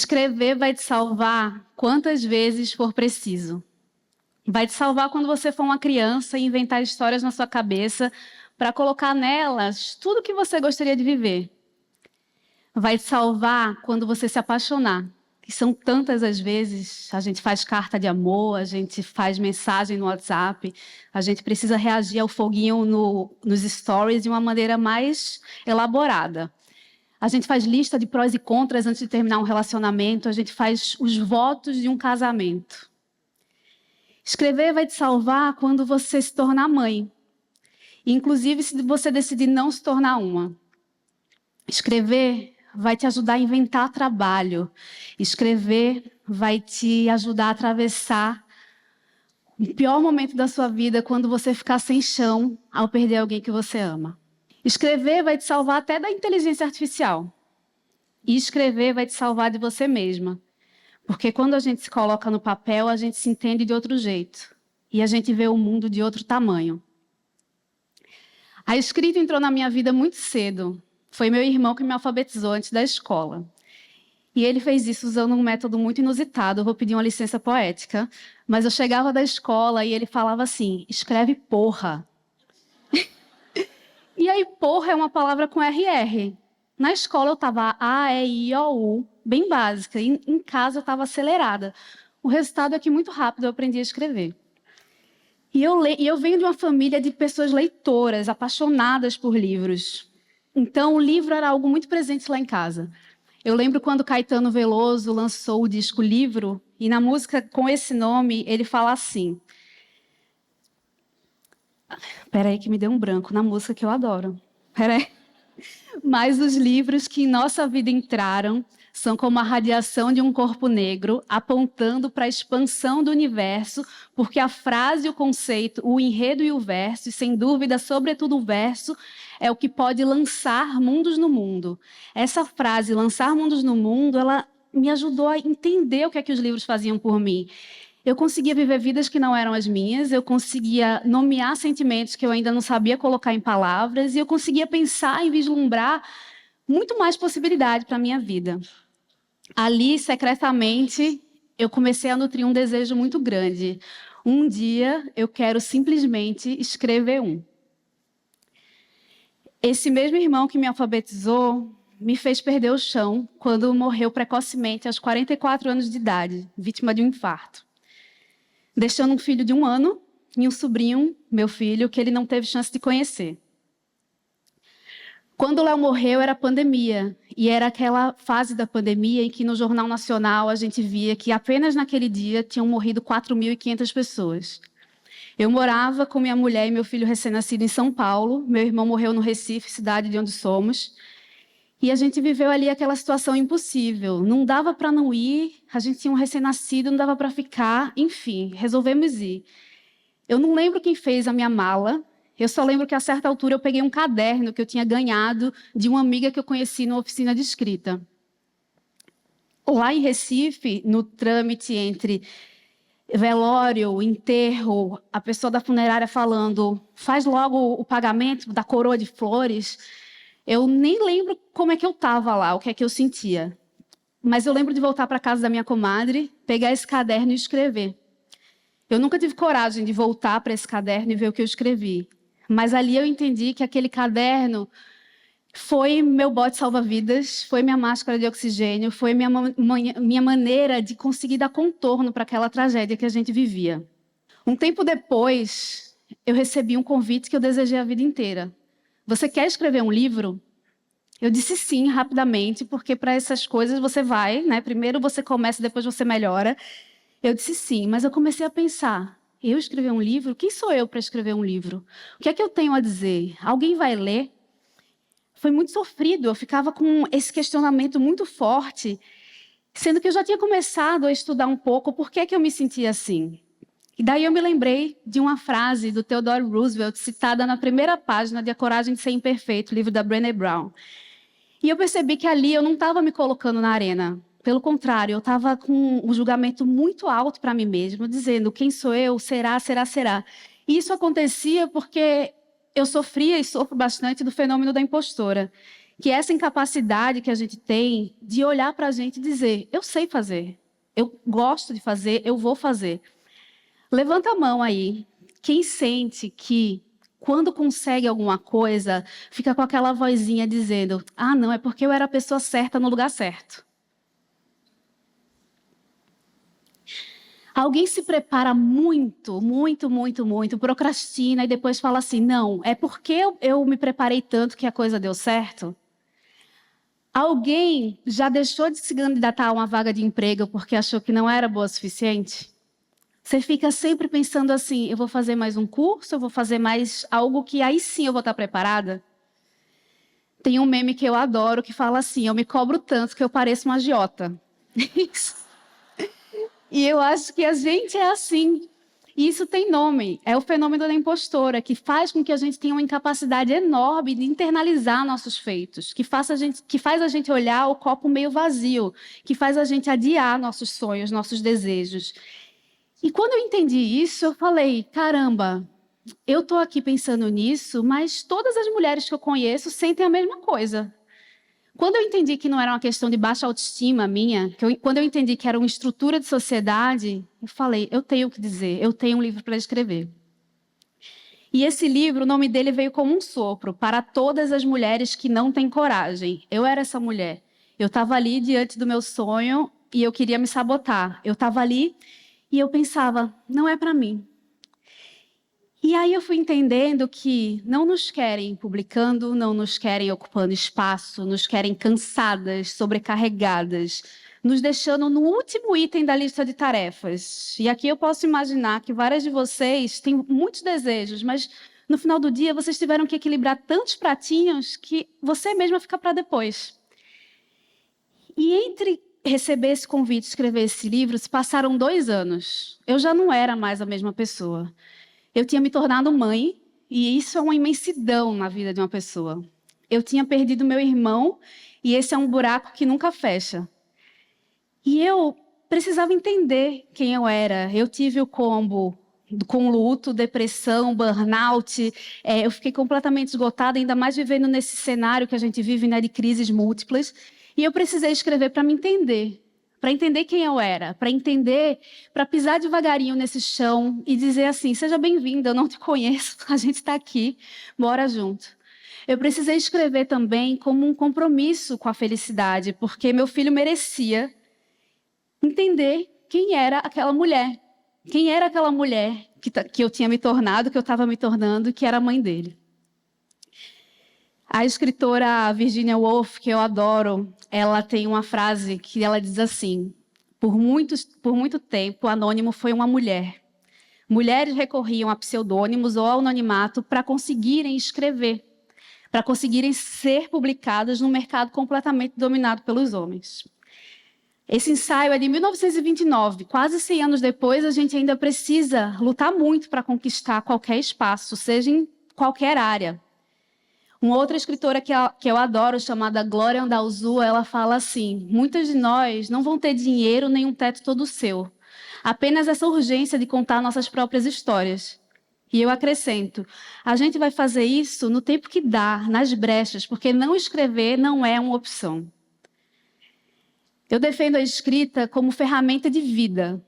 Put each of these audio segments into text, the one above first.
Escrever vai te salvar quantas vezes for preciso. Vai te salvar quando você for uma criança e inventar histórias na sua cabeça para colocar nelas tudo o que você gostaria de viver. Vai te salvar quando você se apaixonar. Que são tantas as vezes, a gente faz carta de amor, a gente faz mensagem no WhatsApp, a gente precisa reagir ao foguinho nos stories de uma maneira mais elaborada. A gente faz lista de prós e contras antes de terminar um relacionamento, a gente faz os votos de um casamento. Escrever vai te salvar quando você se tornar mãe. Inclusive, se você decidir não se tornar uma. Escrever vai te ajudar a inventar trabalho. Escrever vai te ajudar a atravessar o pior momento da sua vida quando você ficar sem chão ao perder alguém que você ama. Escrever vai te salvar até da inteligência artificial. E escrever vai te salvar de você mesma. Porque quando a gente se coloca no papel, a gente se entende de outro jeito. E a gente vê o mundo de outro tamanho. A escrita entrou na minha vida muito cedo. Foi meu irmão que me alfabetizou antes da escola. E ele fez isso usando um método muito inusitado. Eu vou pedir uma licença poética. Mas eu chegava da escola e ele falava assim, escreve porra. E aí, porra é uma palavra com RR. Na escola eu estava A, E, I, O, U, bem básica. E em casa eu estava acelerada. O resultado é que muito rápido eu aprendi a escrever. E eu venho de uma família de pessoas leitoras, apaixonadas por livros. Então, o livro era algo muito presente lá em casa. Eu lembro quando Caetano Veloso lançou o disco Livro, e na música com esse nome, ele fala assim... Peraí que me deu um branco na música que eu adoro. Peraí. Mas os livros que em nossa vida entraram são como a radiação de um corpo negro apontando para a expansão do universo, porque a frase, o conceito, o enredo e o verso, e sem dúvida, sobretudo o verso, é o que pode lançar mundos no mundo. Essa frase, lançar mundos no mundo, ela me ajudou a entender o que é que os livros faziam por mim. Eu conseguia viver vidas que não eram as minhas, eu conseguia nomear sentimentos que eu ainda não sabia colocar em palavras, e eu conseguia pensar e vislumbrar muito mais possibilidade para a minha vida. Ali, secretamente, eu comecei a nutrir um desejo muito grande. Um dia, eu quero simplesmente escrever um. Esse mesmo irmão que me alfabetizou me fez perder o chão quando morreu precocemente aos 44 anos de idade, vítima de um infarto. Deixando um filho de 1 ano e um sobrinho, meu filho, que ele não teve chance de conhecer. Quando o Léo morreu, era pandemia. E era aquela fase da pandemia em que no Jornal Nacional a gente via que apenas naquele dia tinham morrido 4.500 pessoas. Eu morava com minha mulher e meu filho recém-nascido em São Paulo. Meu irmão morreu no Recife, cidade de onde somos. E a gente viveu ali aquela situação impossível. Não dava para não ir, a gente tinha um recém-nascido, não dava para ficar. Enfim, resolvemos ir. Eu não lembro quem fez a minha mala. Eu só lembro que, a certa altura, eu peguei um caderno que eu tinha ganhado de uma amiga que eu conheci numa oficina de escrita. Lá em Recife, no trâmite entre velório, enterro, a pessoa da funerária falando, faz logo o pagamento da coroa de flores... Eu nem lembro como é que eu estava lá, o que é que eu sentia. Mas eu lembro de voltar para a casa da minha comadre, pegar esse caderno e escrever. Eu nunca tive coragem de voltar para esse caderno e ver o que eu escrevi. Mas ali eu entendi que aquele caderno foi meu bote salva-vidas, foi minha máscara de oxigênio, foi minha maneira de conseguir dar contorno para aquela tragédia que a gente vivia. Um tempo depois, eu recebi um convite que eu desejei a vida inteira. Você quer escrever um livro? Eu disse sim, rapidamente, porque para essas coisas você vai, né? Primeiro você começa, depois você melhora. Eu disse sim, mas eu comecei a pensar, eu escrever um livro? Quem sou eu para escrever um livro? O que é que eu tenho a dizer? Alguém vai ler? Foi muito sofrido, eu ficava com esse questionamento muito forte, sendo que eu já tinha começado a estudar um pouco por que é que eu me sentia assim. E daí eu me lembrei de uma frase do Theodore Roosevelt, citada na primeira página de A Coragem de Ser Imperfeito, livro da Brené Brown. E eu percebi que ali eu não estava me colocando na arena. Pelo contrário, eu estava com um julgamento muito alto para mim mesma, dizendo, quem sou eu? Será, será, será. E isso acontecia porque eu sofria e sofro bastante do fenômeno da impostora. que essa incapacidade que a gente tem de olhar para a gente e dizer, eu sei fazer, eu gosto de fazer, eu vou fazer. Levanta a mão aí, quem sente que quando consegue alguma coisa, fica com aquela vozinha dizendo, ah, não, é porque eu era a pessoa certa no lugar certo. Alguém se prepara muito, muito, muito, muito, procrastina e depois fala assim, não, é porque eu me preparei tanto que a coisa deu certo? Alguém já deixou de se candidatar a uma vaga de emprego porque achou que não era boa o suficiente? Você fica sempre pensando assim, eu vou fazer mais um curso, eu vou fazer mais algo que aí sim eu vou estar preparada? Tem um meme que eu adoro que fala assim, eu me cobro tanto que eu pareço uma agiota. E eu acho que a gente é assim. E isso tem nome, é o fenômeno da impostora, que faz com que a gente tenha uma incapacidade enorme de internalizar nossos feitos, que faz a gente olhar o copo meio vazio, que faz a gente adiar nossos sonhos, nossos desejos. E quando eu entendi isso, eu falei, caramba, eu estou aqui pensando nisso, mas todas as mulheres que eu conheço sentem a mesma coisa. Quando eu entendi que não era uma questão de baixa autoestima minha, quando eu entendi que era uma estrutura de sociedade, eu falei, eu tenho o que dizer, eu tenho um livro para escrever. E esse livro, o nome dele veio como um sopro, para todas as mulheres que não têm coragem. Eu era essa mulher. Eu estava ali diante do meu sonho e eu queria me sabotar. Eu estava ali e eu pensava, não é para mim. E aí eu fui entendendo que não nos querem publicando, não nos querem ocupando espaço, nos querem cansadas, sobrecarregadas, nos deixando no último item da lista de tarefas. E aqui eu posso imaginar que várias de vocês têm muitos desejos, mas no final do dia vocês tiveram que equilibrar tantos pratinhos que você mesma fica para depois. E entre receber esse convite e escrever esse livro, se passaram 2 anos. Eu já não era mais a mesma pessoa. Eu tinha me tornado mãe, e isso é uma imensidão na vida de uma pessoa. Eu tinha perdido meu irmão, e esse é um buraco que nunca fecha. E eu precisava entender quem eu era. Eu tive o combo com luto, depressão, burnout. Eu fiquei completamente esgotada, ainda mais vivendo nesse cenário que a gente vive, né, de crises múltiplas. E eu precisei escrever para me entender. Para entender quem eu era, para pisar devagarinho nesse chão e dizer assim, seja bem-vinda, eu não te conheço, a gente está aqui, bora junto. Eu precisei escrever também como um compromisso com a felicidade, porque meu filho merecia entender quem era aquela mulher. Quem era aquela mulher que eu tinha me tornado, que eu estava me tornando, que era a mãe dele. A escritora Virginia Woolf, que eu adoro, ela tem uma frase que ela diz assim, por muito tempo, anônimo foi uma mulher. Mulheres recorriam a pseudônimos ou ao anonimato para conseguirem escrever, para conseguirem ser publicadas num mercado completamente dominado pelos homens. Esse ensaio é de 1929, quase 100 anos depois, a gente ainda precisa lutar muito para conquistar qualquer espaço, seja em qualquer área. Uma outra escritora que eu adoro, chamada Glória Andalzu, ela fala assim, muitas de nós não vão ter dinheiro nem um teto todo seu, apenas essa urgência de contar nossas próprias histórias. E eu acrescento, a gente vai fazer isso no tempo que dá, nas brechas, porque não escrever não é uma opção. Eu defendo a escrita como ferramenta de vida,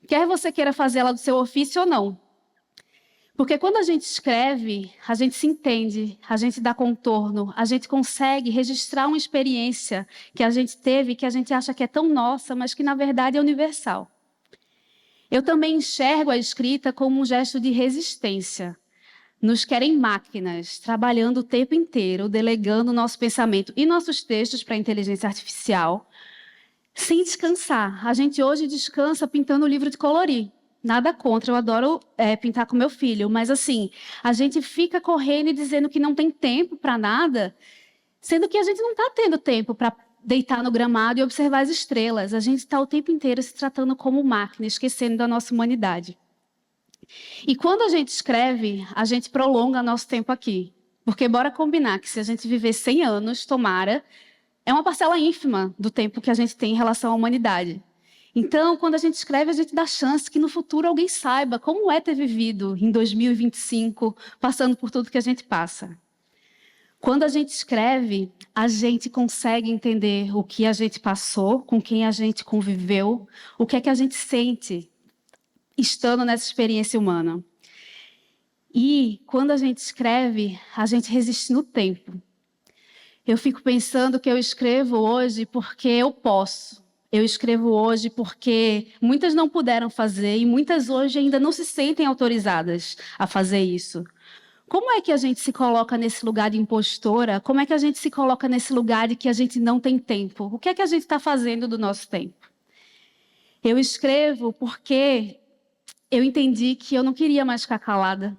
quer você queira fazer ela do seu ofício ou não. Porque quando a gente escreve, a gente se entende, a gente dá contorno, a gente consegue registrar uma experiência que a gente teve, que a gente acha que é tão nossa, mas que na verdade é universal. Eu também enxergo a escrita como um gesto de resistência. Nos querem máquinas, trabalhando o tempo inteiro, delegando nosso pensamento e nossos textos para a inteligência artificial, sem descansar. A gente hoje descansa pintando livro de colorir. Nada contra, eu adoro pintar com meu filho, mas assim, a gente fica correndo e dizendo que não tem tempo para nada, sendo que a gente não está tendo tempo para deitar no gramado e observar as estrelas. A gente está o tempo inteiro se tratando como máquina, esquecendo da nossa humanidade. E quando a gente escreve, a gente prolonga nosso tempo aqui. Porque bora combinar que se a gente viver 100 anos, tomara, é uma parcela ínfima do tempo que a gente tem em relação à humanidade. Então, quando a gente escreve, a gente dá chance que no futuro alguém saiba como é ter vivido em 2025, passando por tudo que a gente passa. Quando a gente escreve, a gente consegue entender o que a gente passou, com quem a gente conviveu, o que é que a gente sente estando nessa experiência humana. E quando a gente escreve, a gente resiste no tempo. Eu fico pensando que eu escrevo hoje porque eu posso. Eu escrevo hoje porque muitas não puderam fazer e muitas hoje ainda não se sentem autorizadas a fazer isso. Como é que a gente se coloca nesse lugar de impostora? Como é que a gente se coloca nesse lugar de que a gente não tem tempo? O que é que a gente está fazendo do nosso tempo? Eu escrevo porque eu entendi que eu não queria mais ficar calada.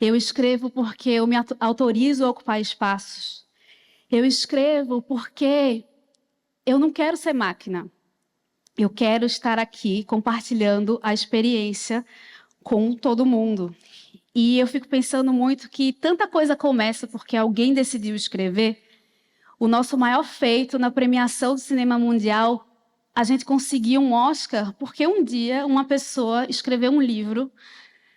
Eu escrevo porque eu me autorizo a ocupar espaços. Eu escrevo porque eu não quero ser máquina. Eu quero estar aqui compartilhando a experiência com todo mundo. E eu fico pensando muito que tanta coisa começa porque alguém decidiu escrever. O nosso maior feito na premiação do cinema mundial, a gente conseguiu um Oscar porque um dia uma pessoa escreveu um livro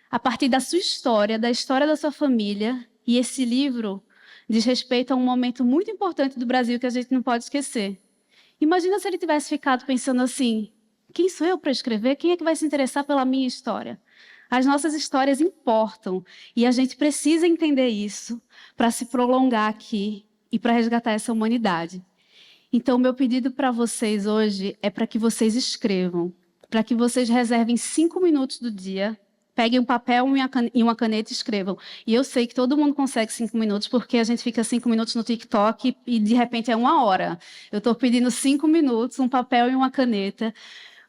a partir da sua história, da história da sua família, e esse livro diz respeito a um momento muito importante do Brasil que a gente não pode esquecer. Imagina se ele tivesse ficado pensando assim: quem sou eu para escrever? Quem é que vai se interessar pela minha história? As nossas histórias importam e a gente precisa entender isso para se prolongar aqui e para resgatar essa humanidade. Então, meu pedido para vocês hoje é para que vocês escrevam, para que vocês reservem 5 minutos do dia. Peguem um papel e uma caneta e escrevam. E eu sei que todo mundo consegue 5 minutos, porque a gente fica 5 minutos no TikTok e de repente é 1 hora. Eu estou pedindo 5 minutos, um papel e uma caneta,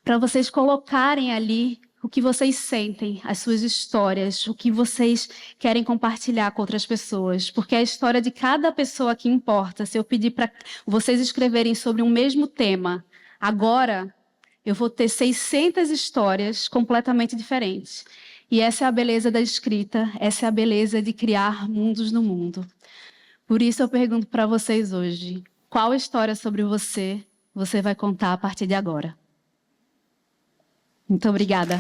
para vocês colocarem ali o que vocês sentem, as suas histórias, o que vocês querem compartilhar com outras pessoas. Porque a história de cada pessoa que importa. Se eu pedir para vocês escreverem sobre um mesmo tema, agora eu vou ter 600 histórias completamente diferentes. E essa é a beleza da escrita, essa é a beleza de criar mundos no mundo. Por isso eu pergunto para vocês hoje: qual história sobre você vai contar a partir de agora? Muito obrigada.